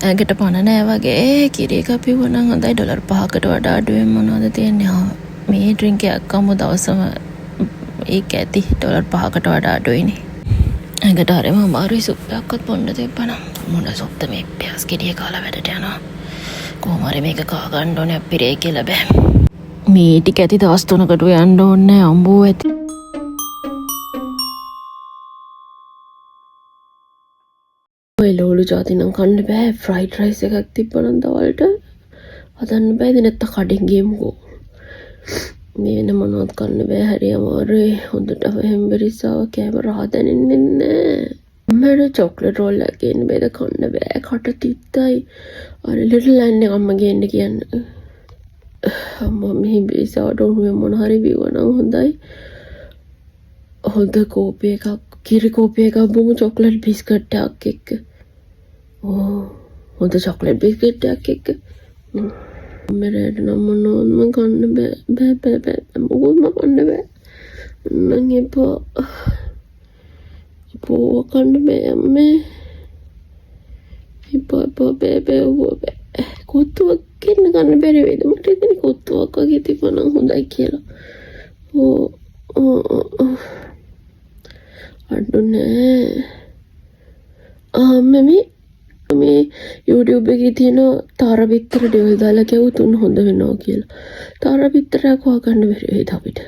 ඇඟට පණ නෑ වගේ කිරි එකක් පිව්වනම් හොඳයි. ඩොලර් 5කට වඩා අඩුවෙන් මොනවද තියෙන්නේ? මේ ඩ්‍රින්ක් එකක් අම්මු දවසම ඒක ඇති ඩොලර් 5කට වඩා අඩුයිනේ. ඇඟට හරියම අමාරුයි. සුප් එකක්වත් බොන්න තිබ්බනම් මොන සුප්ද මේ පියාස් ගෙඩිය කාලා වැඩට යනවා. කොහොම හරි මේක කා ගන්න ඕනේ අපිරේ කියලා බෑ. මේ ටික ඇති දවස් 3කට යන්න ඕනේ අම්බෝ ඇති. ඔය ලෝලු ජාති නම් කන්න බෑ. ෆ්‍රයිඩ් රයිස් එකක් තිබ්බනම් දවල්ට හදන්න බෑ. ඉතින් නැත්නම් කඩෙන් ගියමුකෝ. මේ වෙන මොනවත් කන්න බෑ. හරි අමාරුයි. හොඳට හෙම්බරිස්සාව කැමරා හදන්නේ නැහැ. මට චොක්ලට් රෝල් එකක් ගේන්න බෑද? කන්න බෑ. කට තිත්තයි. අර ලිටල් ලයින් එක අම්මා ගේන්න කියන්න. අම්මා මේ හෙම්බරිස්සාවට උණුවේ මොන හරි බිව්වනම් හොඳයි. හොඳ කෝපි එකක් කිරි කෝපි එකක් බොමු චොක්ලට් බිස්කට් එකක් එක්ක. හොඳ චොක්ලට් බිස්කට් එකක් එක්ක. මරට නම් මොනවත්ම කන්න බෑ. මොකක්ම කන්න බෑ. නම් එපා කන්න බෑ අම්මේ. එපා බෑ. කොත්තුවක් කෙන්න ගන්න බැරි වේද? මට ඉතින් කොත්තුවක් වගේ තිබුණා නම් හොඳයි කියලා. අඩු නෑ. මේ YouTube එකේ තියෙන තාර බිත්තර ඩෙවල් දාලා කියව තුන් හොඳ වෙනවා කියලා. තාර බිත්තරයක් හොයාගන්න බැරි වෙයිද අපිට?